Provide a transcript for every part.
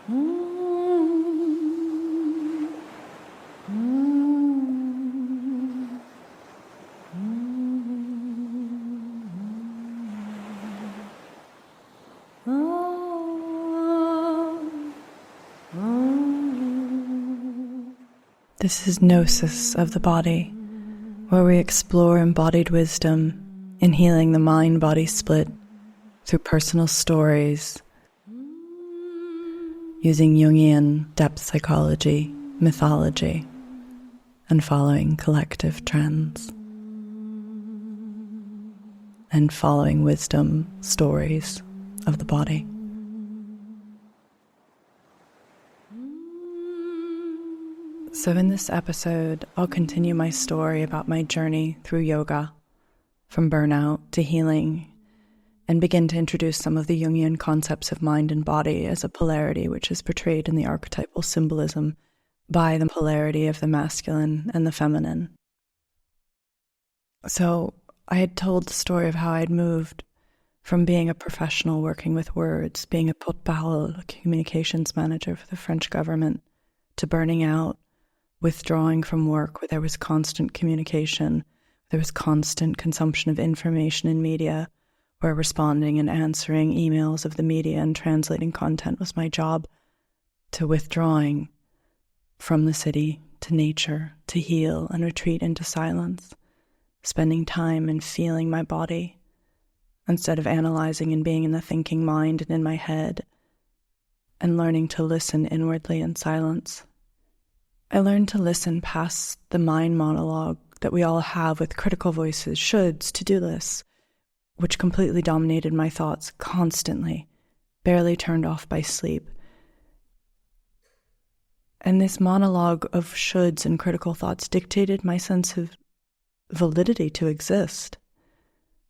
This is Gnosis of the Body, where we explore embodied wisdom in healing the mind-body split through personal stories, using Jungian depth psychology, mythology, and following collective trends, and following wisdom stories of the body. So in this episode, I'll continue my story about my journey through yoga, from burnout to healing, and begin to introduce some of the Jungian concepts of mind and body as a polarity which is portrayed in the archetypal symbolism by the polarity of the masculine and the feminine. So I had told the story of how I'd moved from being a professional working with words, being a porte-parole, a communications manager for the French government, to burning out, withdrawing from work where there was constant communication, there was constant consumption of information in media, where responding and answering emails of the media and translating content was my job, to withdrawing from the city, to nature, to heal and retreat into silence, spending time and feeling my body, instead of analyzing and being in the thinking mind and in my head, and learning to listen inwardly in silence. I learned to listen past the mind monologue that we all have with critical voices, shoulds, to-do lists, which completely dominated my thoughts constantly, barely turned off by sleep. And this monologue of shoulds and critical thoughts dictated my sense of validity to exist,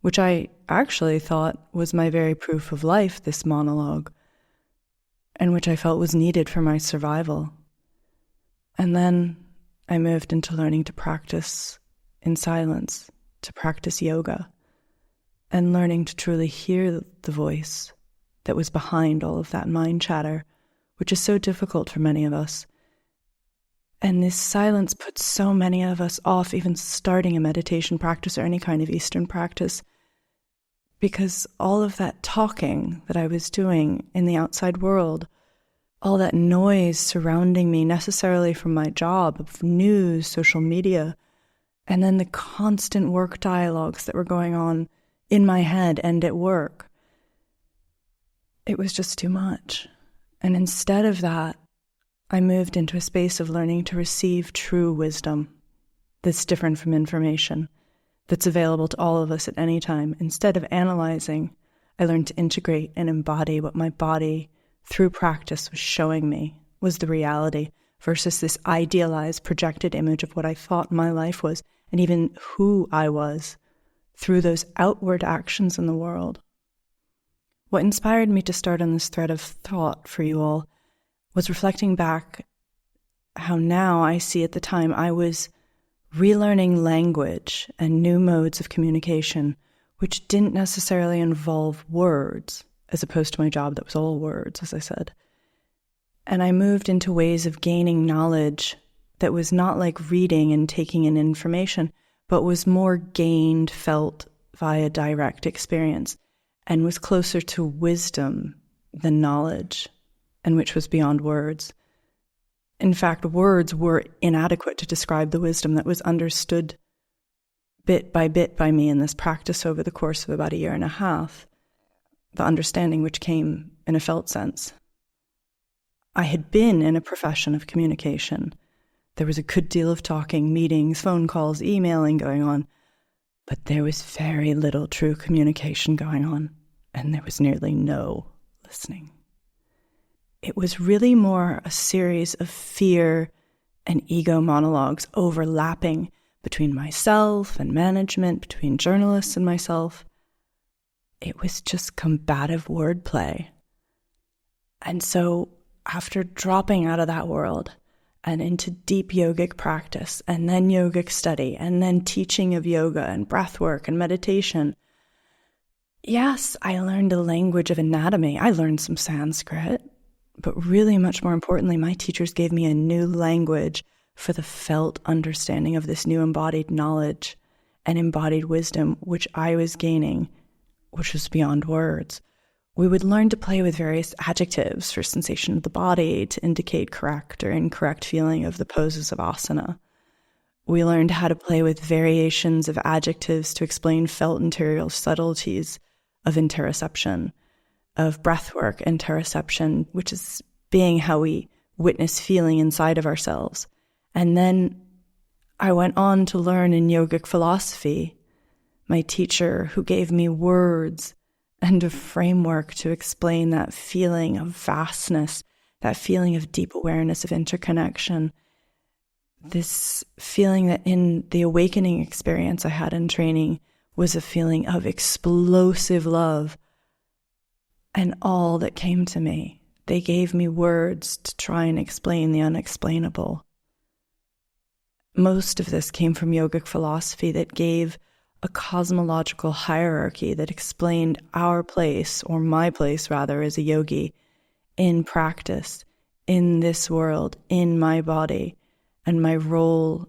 which I actually thought was my very proof of life, this monologue, and which I felt was needed for my survival. And then I moved into learning to practice in silence, to practice yoga, and learning to truly hear the voice that was behind all of that mind chatter, which is so difficult for many of us. And this silence puts so many of us off even starting a meditation practice or any kind of Eastern practice, because all of that talking that I was doing in the outside world, all that noise surrounding me necessarily from my job of news, social media, and then the constant work dialogues that were going on in my head and at work, it was just too much. And instead of that, I moved into a space of learning to receive true wisdom that's different from information, that's available to all of us at any time. Instead of analyzing, I learned to integrate and embody what my body, through practice, was showing me was the reality versus this idealized, projected image of what I thought my life was and even who I was through those outward actions in the world. What inspired me to start on this thread of thought for you all was reflecting back how now I see at the time I was relearning language and new modes of communication, which didn't necessarily involve words, as opposed to my job that was all words, as I said. And I moved into ways of gaining knowledge that was not like reading and taking in information, but was more gained, felt via direct experience, and was closer to wisdom than knowledge, and which was beyond words. In fact, words were inadequate to describe the wisdom that was understood bit by me in this practice over the course of about a year and a half. The understanding which came in a felt sense. I had been in a profession of communication. There was a good deal of talking, meetings, phone calls, emailing going on, but there was very little true communication going on, and there was nearly no listening. It was really more a series of fear and ego monologues overlapping between myself and management, between journalists and myself. It was just combative wordplay. And so after dropping out of that world and into deep yogic practice and then yogic study and then teaching of yoga and breath work and meditation, yes, I learned a language of anatomy. I learned some Sanskrit, but really much more importantly, my teachers gave me a new language for the felt understanding of this new embodied knowledge and embodied wisdom, which I was gaining, which was beyond words. We would learn to play with various adjectives for sensation of the body to indicate correct or incorrect feeling of the poses of asana. We learned how to play with variations of adjectives to explain felt interior subtleties of interoception, of breathwork interoception, which is being how we witness feeling inside of ourselves. And then I went on to learn in yogic philosophy, my teacher who gave me words and a framework to explain that feeling of vastness, that feeling of deep awareness of interconnection, this feeling that in the awakening experience I had in training was a feeling of explosive love. And all that came to me, they gave me words to try and explain the unexplainable. Most of this came from yogic philosophy that gave a cosmological hierarchy that explained our place, or my place rather, as a yogi, in practice, in this world, in my body, and my role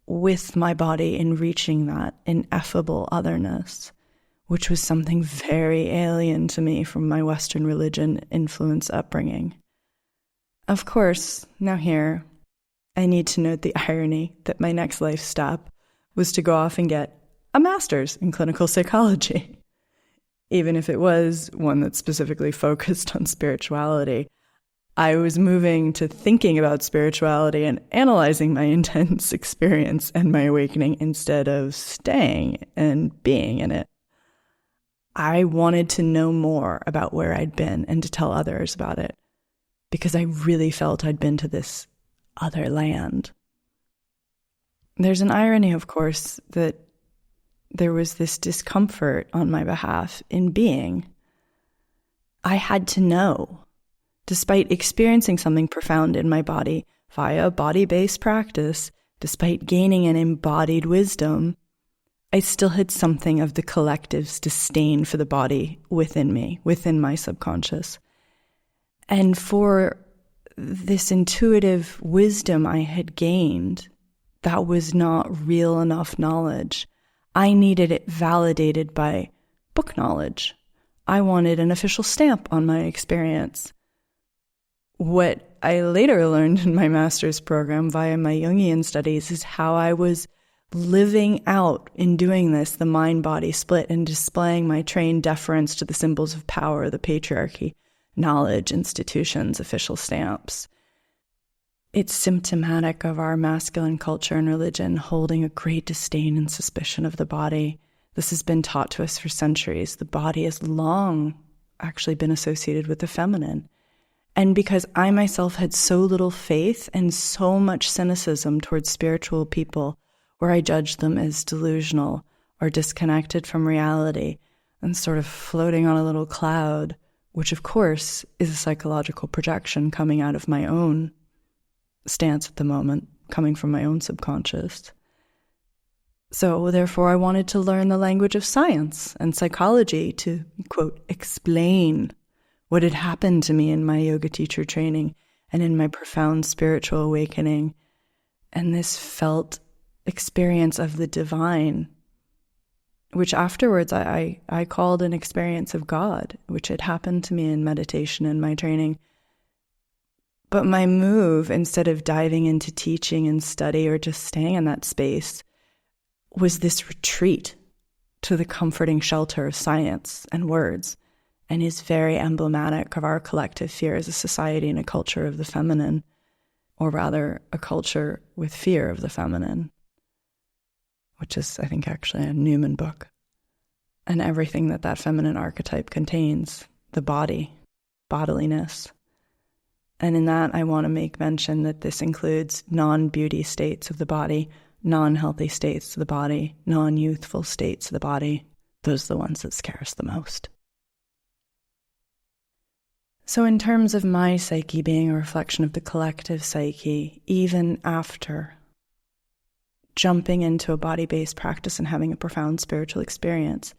with my body in reaching that ineffable otherness, which was something very alien to me from my Western religion influence upbringing. Of course, now here, I need to note the irony that my next life step was to go off and get a master's in clinical psychology. Even if it was one that specifically focused on spirituality, I was moving to thinking about spirituality and analyzing my intense experience and my awakening instead of staying and being in it. I wanted to know more about where I'd been and to tell others about it because I really felt I'd been to this other land. There's an irony, of course, that there was this discomfort on my behalf in being. I had to know. Despite experiencing something profound in my body via body-based practice, despite gaining an embodied wisdom, I still had something of the collective's disdain for the body within me, within my subconscious. And for this intuitive wisdom I had gained, that was not real enough knowledge. I needed it validated by book knowledge. I wanted an official stamp on my experience. What I later learned in my master's program via my Jungian studies is how I was living out in doing this, the mind-body split, and displaying my trained deference to the symbols of power, the patriarchy, knowledge, institutions, official stamps. It's symptomatic of our masculine culture and religion holding a great disdain and suspicion of the body. This has been taught to us for centuries. The body has long actually been associated with the feminine. And because I myself had so little faith and so much cynicism towards spiritual people, where I judged them as delusional or disconnected from reality and sort of floating on a little cloud, which of course is a psychological projection coming out of my own stance at the moment, coming from my own subconscious. So therefore I wanted to learn the language of science and psychology to, quote, explain what had happened to me in my yoga teacher training and in my profound spiritual awakening, and this felt experience of the divine, which afterwards I called an experience of God, which had happened to me in meditation in my training. But my move, instead of diving into teaching and study or just staying in that space, was this retreat to the comforting shelter of science and words, and is very emblematic of our collective fear as a society and a culture of the feminine, or rather a culture with fear of the feminine, which is, I think, actually a Newman book, and everything that that feminine archetype contains, the body, bodiliness. And in that, I want to make mention that this includes non-beauty states of the body, non-healthy states of the body, non-youthful states of the body. Those are the ones that scare us the most. So in terms of my psyche being a reflection of the collective psyche, even after jumping into a body-based practice and having a profound spiritual experience,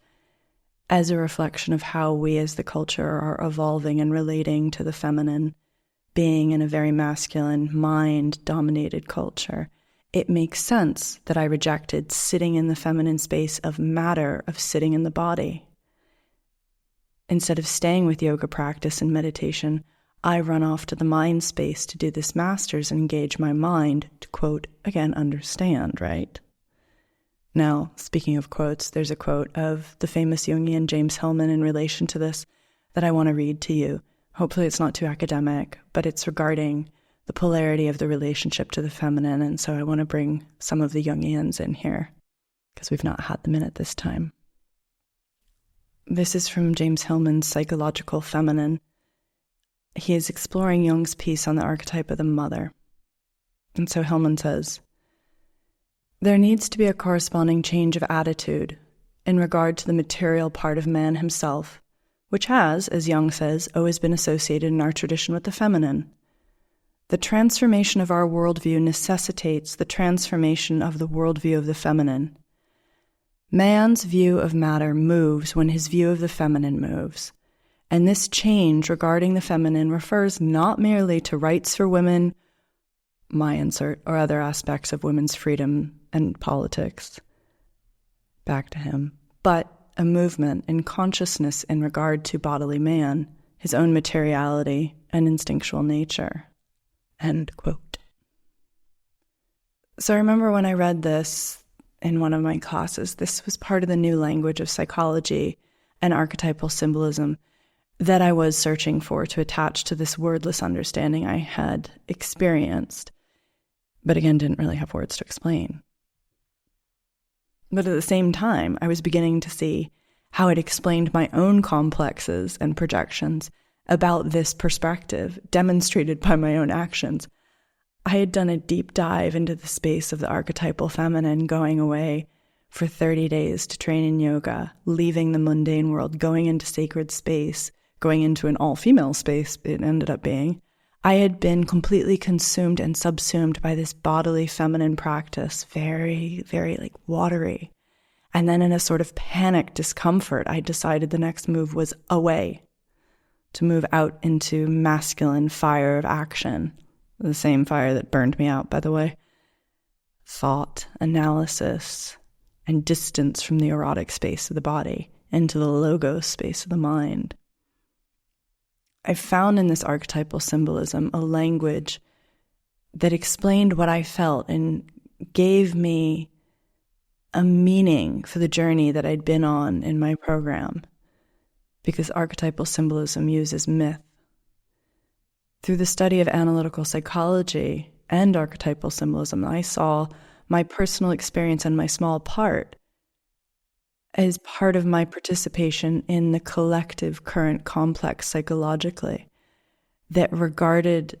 as a reflection of how we as the culture are evolving and relating to the feminine being in a very masculine, mind-dominated culture, it makes sense that I rejected sitting in the feminine space of matter, of sitting in the body. Instead of staying with yoga practice and meditation, I run off to the mind space to do this master's and engage my mind to, quote, again, understand, right? Now, speaking of quotes, there's a quote of the famous Jungian James Hillman in relation to this that I want to read to you. Hopefully it's not too academic, but it's regarding the polarity of the relationship to the feminine, and so I want to bring some of the Jungians in here, because we've not had them in at this time. This is from James Hillman's Psychological Feminine. He is exploring Jung's piece on the archetype of the mother. And so Hillman says, there needs to be a corresponding change of attitude in regard to the material part of man himself, which has, as Jung says, always been associated in our tradition with the feminine. The transformation of our worldview necessitates the transformation of the worldview of the feminine. Man's view of matter moves when his view of the feminine moves, and this change regarding the feminine refers not merely to rights for women, my insert, or other aspects of women's freedom and politics, back to him, but a movement in consciousness in regard to bodily man, his own materiality and instinctual nature. End quote. So I remember when I read this in one of my classes, this was part of the new language of psychology and archetypal symbolism that I was searching for to attach to this wordless understanding I had experienced, but again, didn't really have words to explain. But at the same time, I was beginning to see how it explained my own complexes and projections about this perspective, demonstrated by my own actions. I had done a deep dive into the space of the archetypal feminine, going away for 30 days to train in yoga, leaving the mundane world, going into sacred space, going into an all-female space it ended up being. I had been completely consumed and subsumed by this bodily feminine practice, very, very like watery. And then in a sort of panic discomfort, I decided the next move was away, to move out into masculine fire of action, the same fire that burned me out, by the way. Thought, analysis, and distance from the erotic space of the body into the logos space of the mind. I found in this archetypal symbolism a language that explained what I felt and gave me a meaning for the journey that I'd been on in my program, because archetypal symbolism uses myth. Through the study of analytical psychology and archetypal symbolism, I saw my personal experience and my small part as part of my participation in the collective current complex psychologically that regarded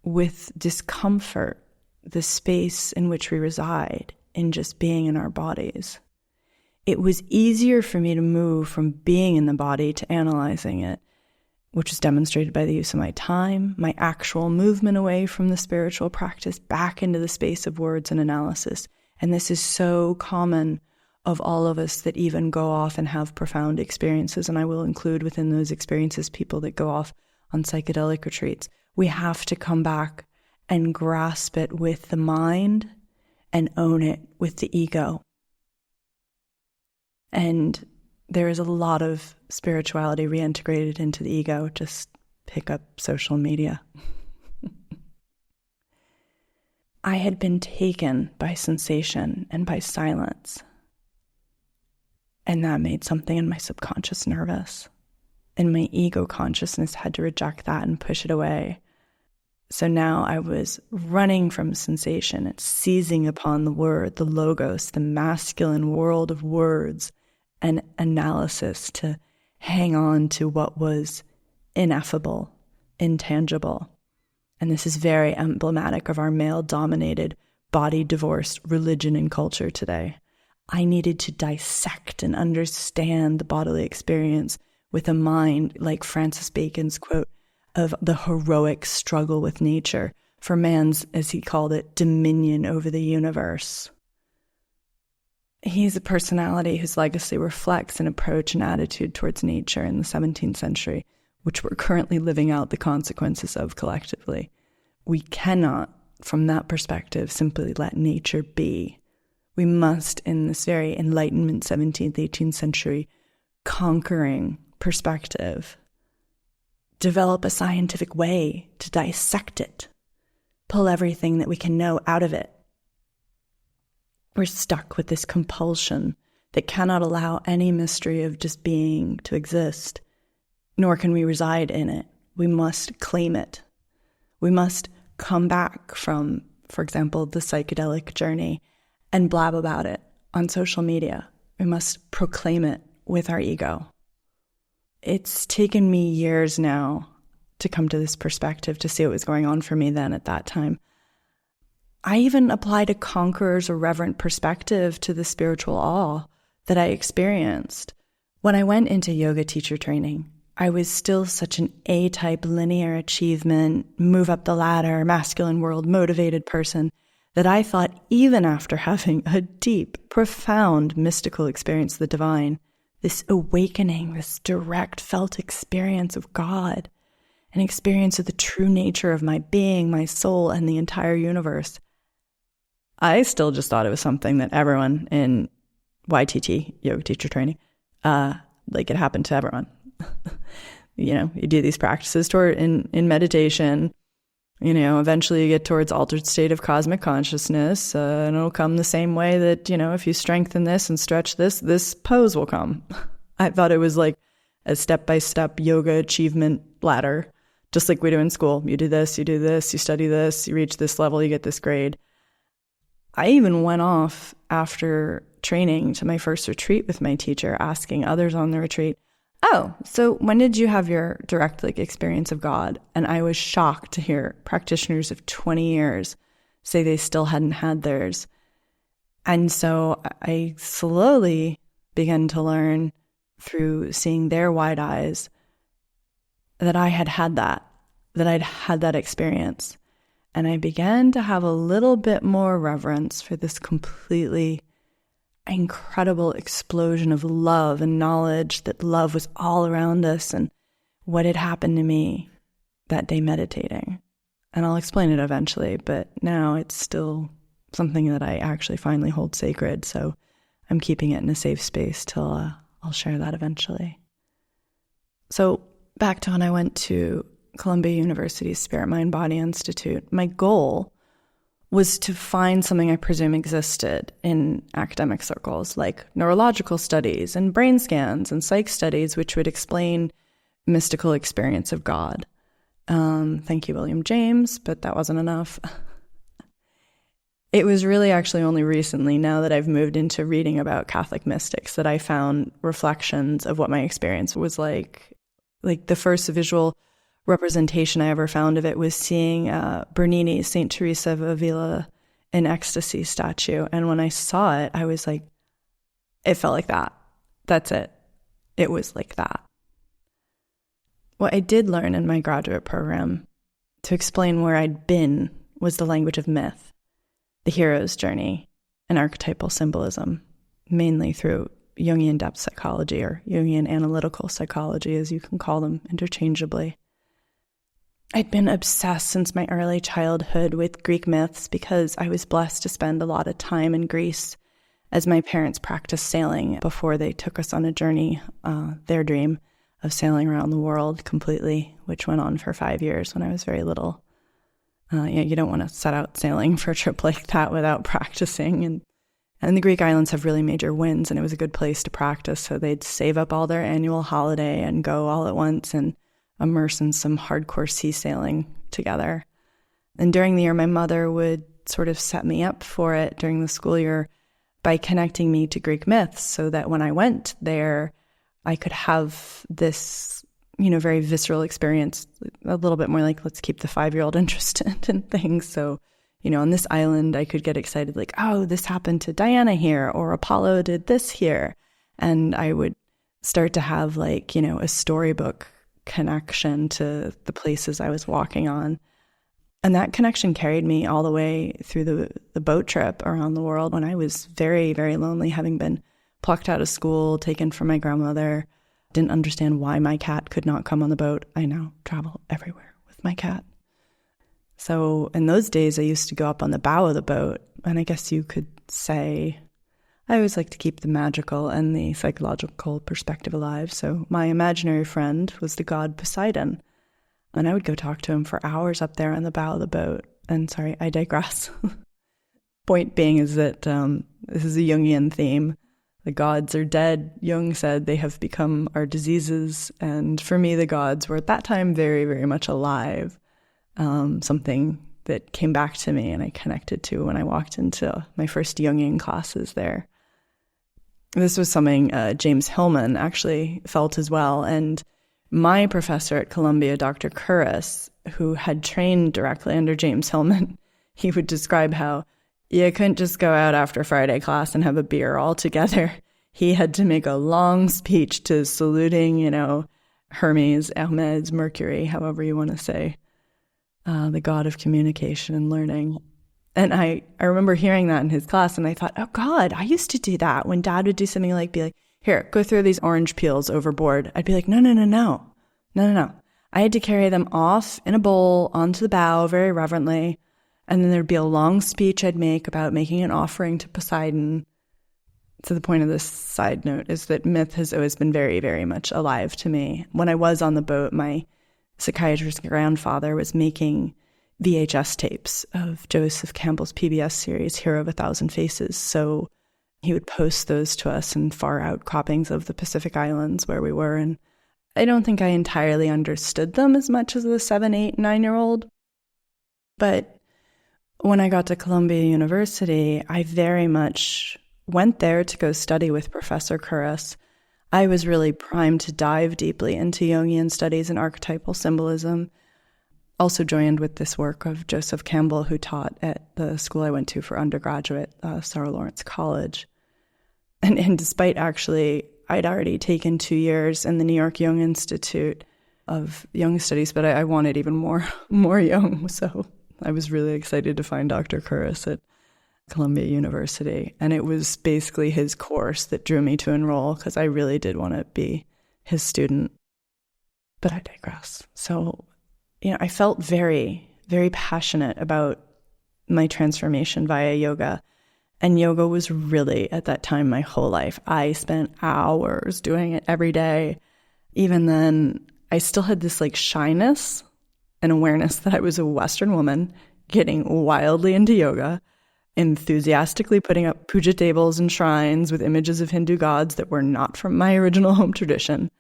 with discomfort the space in which we reside in just being in our bodies. It was easier for me to move from being in the body to analyzing it, which is demonstrated by the use of my time, my actual movement away from the spiritual practice back into the space of words and analysis. And this is so common of all of us that even go off and have profound experiences, and I will include within those experiences people that go off on psychedelic retreats. We have to come back and grasp it with the mind and own it with the ego. And there is a lot of spirituality reintegrated into the ego. Just pick up social media. I had been taken by sensation and by silence. And that made something in my subconscious nervous. And my ego consciousness had to reject that and push it away. So now I was running from sensation and seizing upon the word, the logos, the masculine world of words and analysis to hang on to what was ineffable, intangible. And this is very emblematic of our male-dominated, body-divorced religion and culture today. I needed to dissect and understand the bodily experience with a mind, like Francis Bacon's quote, of the heroic struggle with nature for man's, as he called it, dominion over the universe. He's a personality whose legacy reflects an approach and attitude towards nature in the 17th century, which we're currently living out the consequences of collectively. We cannot, from that perspective, simply let nature be. We must, in this very Enlightenment 17th, 18th century conquering perspective, develop a scientific way to dissect it, pull everything that we can know out of it. We're stuck with this compulsion that cannot allow any mystery of just being to exist, nor can we reside in it. We must claim it. We must come back from, for example, the psychedelic journey and blab about it on social media. We must proclaim it with our ego. It's taken me years now to come to this perspective, to see what was going on for me then at that time. I even applied a conqueror's irreverent perspective to the spiritual awe that I experienced. When I went into yoga teacher training, I was still such an A-type linear achievement, move up the ladder, masculine world motivated person that I thought even after having a deep, profound mystical experience of the divine, this awakening, this direct felt experience of God, an experience of the true nature of my being, my soul, and the entire universe, I still just thought it was something that everyone in YTT, yoga teacher training, it happened to everyone. You do these practices in meditation, eventually you get towards altered state of cosmic consciousness, and it'll come the same way that, if you strengthen this and stretch this pose will come. I thought it was like a step-by-step yoga achievement ladder, just like we do in school. You do this, you study this, you reach this level, you get this grade. I even went off after training to my first retreat with my teacher, asking others on the retreat, "Oh, so when did you have your direct experience of God?" And I was shocked to hear practitioners of 20 years say they still hadn't had theirs. And so I slowly began to learn through seeing their wide eyes that I had had that I'd had that experience. And I began to have a little bit more reverence for this completely incredible explosion of love and knowledge that love was all around us and what had happened to me that day meditating. And I'll explain it eventually, but now it's still something that I actually finally hold sacred. So I'm keeping it in a safe space till I'll share that eventually. So back to when I went to Columbia University's Spirit, Mind, Body Institute, my goal was to find something I presume existed in academic circles, like neurological studies and brain scans and psych studies, which would explain mystical experience of God. Thank you, William James, but that wasn't enough. It was really actually only recently, now that I've moved into reading about Catholic mystics, that I found reflections of what my experience was like. Like the first visual representation I ever found of it was seeing Bernini's St. Teresa of Avila in ecstasy statue. And when I saw it, I was like, it felt like that. That's it. It was like that. What I did learn in my graduate program to explain where I'd been was the language of myth, the hero's journey, and archetypal symbolism, mainly through Jungian depth psychology, or Jungian analytical psychology, as you can call them interchangeably. I'd been obsessed since my early childhood with Greek myths because I was blessed to spend a lot of time in Greece as my parents practiced sailing before they took us on a journey, their dream of sailing around the world completely, which went on for 5 years when I was very little. You don't want to set out sailing for a trip like that without practicing. And the Greek islands have really major winds, and it was a good place to practice. So they'd save up all their annual holiday and go all at once and immerse in some hardcore sea sailing together. And during the year, my mother would sort of set me up for it during the school year by connecting me to Greek myths so that when I went there, I could have this, very visceral experience, a little bit more like, let's keep the 5-year-old interested in things. So, on this island, I could get excited like, oh, this happened to Diana here, or Apollo did this here. And I would start to have a storybook connection to the places I was walking on. And that connection carried me all the way through the boat trip around the world when I was very, very lonely, having been plucked out of school, taken from my grandmother, Didn't understand why my cat could not come on the boat. I now travel everywhere with my cat. So in those days, I used to go up on the bow of the boat, and I guess you could say I always like to keep the magical and the psychological perspective alive. So my imaginary friend was the god Poseidon, and I would go talk to him for hours up there on the bow of the boat. And sorry, I digress. Point being is that this is a Jungian theme. The gods are dead. Jung said they have become our diseases. And for me, the gods were at that time very, very much alive. Something that came back to me and I connected to when I walked into my first Jungian classes there. This was something James Hillman actually felt as well. And my professor at Columbia, Dr. Curris, who had trained directly under James Hillman, he would describe how you couldn't just go out after Friday class and have a beer all together. He had to make a long speech to saluting, Hermes, Mercury, however you want to say, the god of communication and learning. And I remember hearing that in his class, and I thought, oh God, I used to do that. When Dad would do something like, be like, here, go throw these orange peels overboard. I'd be like, no. I had to carry them off in a bowl onto the bow very reverently. And then there'd be a long speech I'd make about making an offering to Poseidon. So the point of this side note is that myth has always been very, very much alive to me. When I was on the boat, my psychiatrist grandfather was making VHS tapes of Joseph Campbell's PBS series, Hero of a Thousand Faces. So he would post those to us in far out croppings of the Pacific Islands where we were. And I don't think I entirely understood them as much as the 7, 8, 9-year-old. But when I got to Columbia University, I very much went there to go study with Professor Curris. I was really primed to dive deeply into Jungian studies and archetypal symbolism. Also joined with this work of Joseph Campbell, who taught at the school I went to for undergraduate, Sarah Lawrence College. And despite actually, I'd already taken 2 years in the New York Jung Institute of Jung Studies, but I wanted even more Jung. So I was really excited to find Dr. Curris at Columbia University. And it was basically his course that drew me to enroll because I really did want to be his student. But I digress. So, I felt very, very passionate about my transformation via yoga. And yoga was really, at that time, my whole life. I spent hours doing it every day. Even then, I still had this shyness and awareness that I was a Western woman getting wildly into yoga, enthusiastically putting up puja tables and shrines with images of Hindu gods that were not from my original home tradition.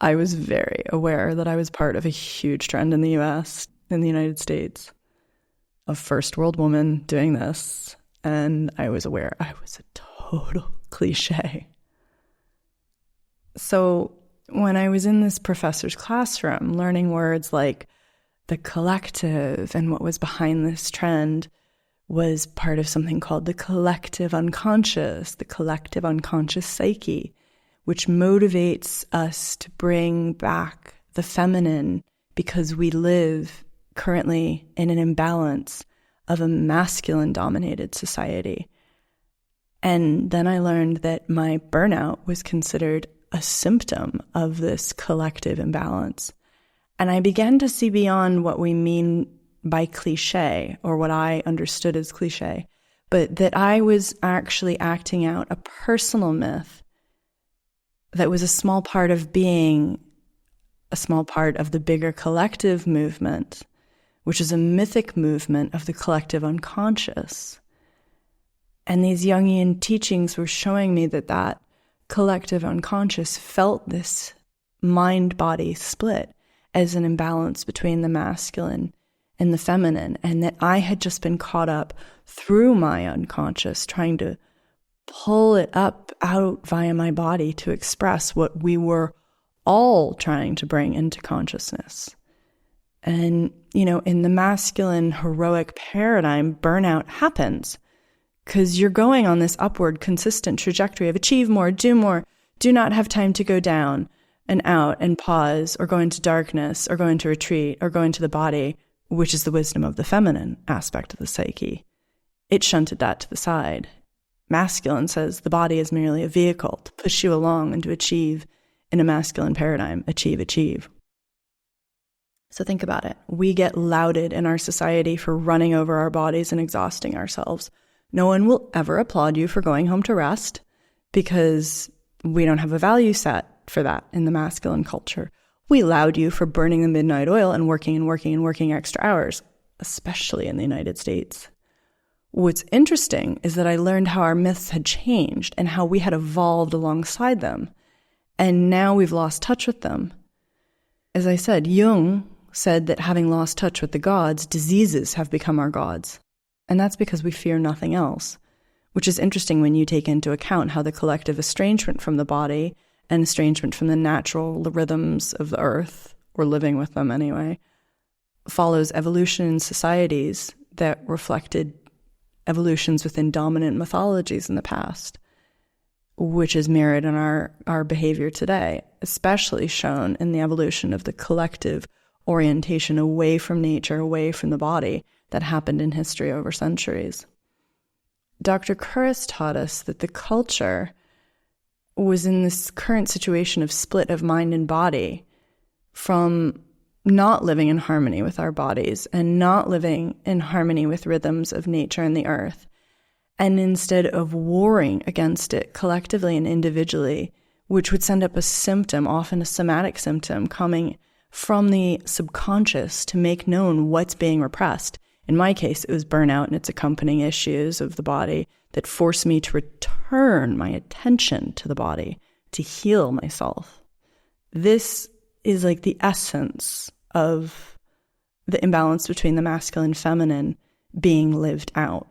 I was very aware that I was part of a huge trend in the US, in the United States, a first world woman doing this. And I was aware I was a total cliche. So when I was in this professor's classroom, learning words like the collective and what was behind this trend was part of something called the collective unconscious psyche, which motivates us to bring back the feminine because we live currently in an imbalance of a masculine-dominated society. And then I learned that my burnout was considered a symptom of this collective imbalance. And I began to see beyond what we mean by cliche, or what I understood as cliche, but that I was actually acting out a personal myth that was a small part of being a small part of the bigger collective movement, which is a mythic movement of the collective unconscious. And these Jungian teachings were showing me that collective unconscious felt this mind-body split as an imbalance between the masculine and the feminine, and that I had just been caught up through my unconscious, trying to pull it up out via my body to express what we were all trying to bring into consciousness. And, in the masculine heroic paradigm, burnout happens because you're going on this upward, consistent trajectory of achieve more, do not have time to go down and out and pause or go into darkness or go into retreat or go into the body, which is the wisdom of the feminine aspect of the psyche. It shunted that to the side. Masculine says the body is merely a vehicle to push you along and to achieve in a masculine paradigm, achieve, achieve. So think about it. We get lauded in our society for running over our bodies and exhausting ourselves. No one will ever applaud you for going home to rest because we don't have a value set for that in the masculine culture. We laud you for burning the midnight oil and working extra hours, especially in the United States. What's interesting is that I learned how our myths had changed and how we had evolved alongside them. And now we've lost touch with them. As I said, Jung said that having lost touch with the gods, diseases have become our gods. And that's because we fear nothing else, which is interesting when you take into account how the collective estrangement from the body and estrangement from the natural rhythms of the earth, or living with them anyway, follows evolution in societies that reflected evolutions within dominant mythologies in the past, which is mirrored in our behavior today, especially shown in the evolution of the collective orientation away from nature, away from the body that happened in history over centuries. Dr. Curris taught us that the culture was in this current situation of split of mind and body from not living in harmony with our bodies and not living in harmony with rhythms of nature and the earth, and instead of warring against it collectively and individually, which would send up a symptom, often a somatic symptom, coming from the subconscious to make known what's being repressed. In my case, it was burnout and its accompanying issues of the body that forced me to return my attention to the body, to heal myself. This is like the essence of the imbalance between the masculine and feminine being lived out,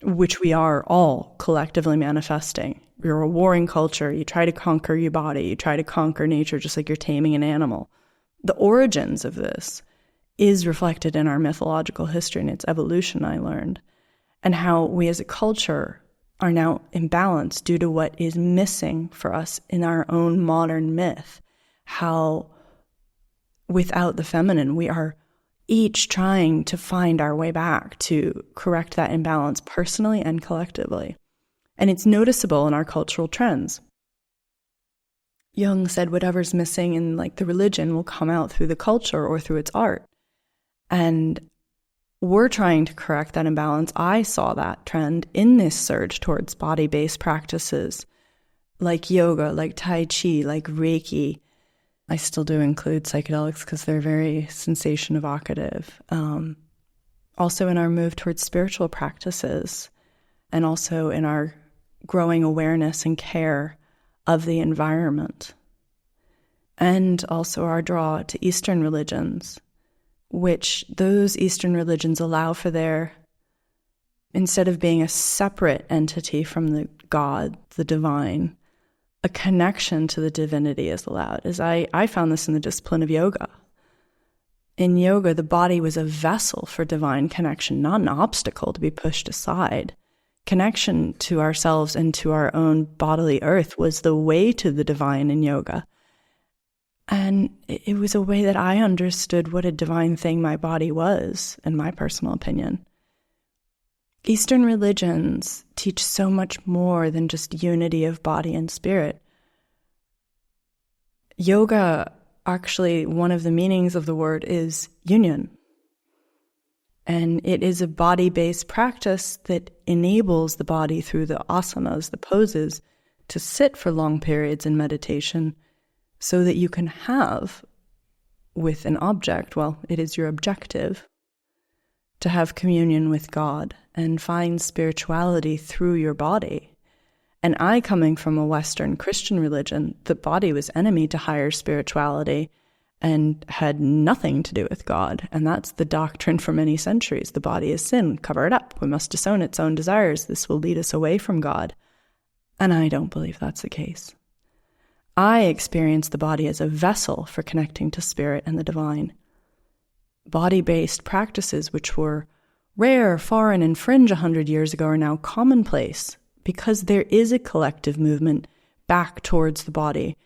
which we are all collectively manifesting. You're a warring culture. You try to conquer your body. You try to conquer nature just like you're taming an animal. The origins of this is reflected in our mythological history and its evolution, I learned, and how we as a culture are now imbalanced due to what is missing for us in our own modern myth. How without the feminine, we are each trying to find our way back to correct that imbalance personally and collectively. And it's noticeable in our cultural trends. Jung said whatever's missing in like the religion will come out through the culture or through its art. And we're trying to correct that imbalance. I saw that trend in this surge towards body-based practices like yoga, like Tai Chi, like Reiki. I still do include psychedelics because they're very sensation evocative. Also in our move towards spiritual practices, and also in our growing awareness and care of the environment. And also our draw to Eastern religions, which those Eastern religions allow for their, instead of being a separate entity from the God, the divine, a connection to the divinity is allowed. As I found this in the discipline of yoga. In yoga, the body was a vessel for divine connection, not an obstacle to be pushed aside. Connection to ourselves and to our own bodily earth was the way to the divine in yoga. And it was a way that I understood what a divine thing my body was, in my personal opinion. Eastern religions teach so much more than just unity of body and spirit. Yoga, actually, one of the meanings of the word is union. And it is a body-based practice that enables the body through the asanas, the poses, to sit for long periods in meditation so that you can have with an object, well, it is your objective, to have communion with God and find spirituality through your body. And I, coming from a Western Christian religion, the body was enemy to higher spirituality and had nothing to do with God. And that's the doctrine for many centuries. The body is sin, cover it up. We must disown its own desires. This will lead us away from God. And I don't believe that's the case. I experience the body as a vessel for connecting to spirit and the divine. Body-based practices, which were rare, foreign, and fringe 100 years ago, are now commonplace because there is a collective movement back towards the body,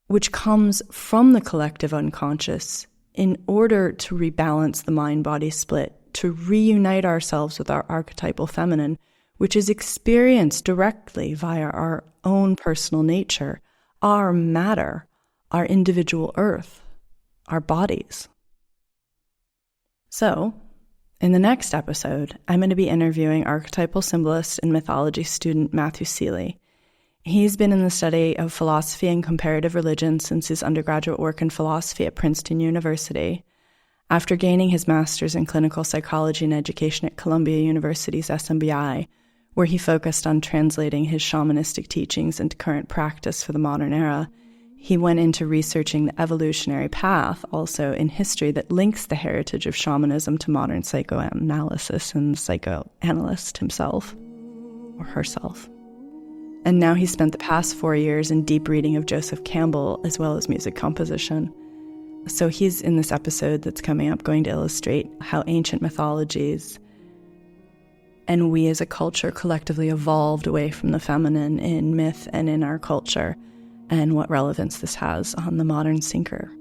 which comes from the collective unconscious in order to rebalance the mind-body split, to reunite ourselves with our archetypal feminine, which is experienced directly via our own personal nature our matter, our individual earth, our bodies. So, in the next episode, I'm going to be interviewing archetypal symbolist and mythology student Matthew Seeley. He's been in the study of philosophy and comparative religion since his undergraduate work in philosophy at Princeton University. After gaining his master's in clinical psychology and education at Columbia University's SMBI, where he focused on translating his shamanistic teachings into current practice for the modern era, he went into researching the evolutionary path, also in history, that links the heritage of shamanism to modern psychoanalysis and the psychoanalyst himself, or herself. And now he spent the past 4 years in deep reading of Joseph Campbell, as well as music composition. So he's in this episode that's coming up going to illustrate how ancient mythologies and we as a culture collectively evolved away from the feminine in myth and in our culture, and what relevance this has on the modern sinker.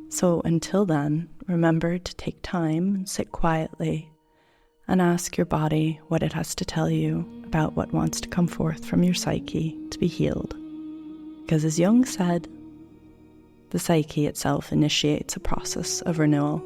So until then, remember to take time and sit quietly and ask your body what it has to tell you about what wants to come forth from your psyche to be healed. Because as Jung said, the psyche itself initiates a process of renewal.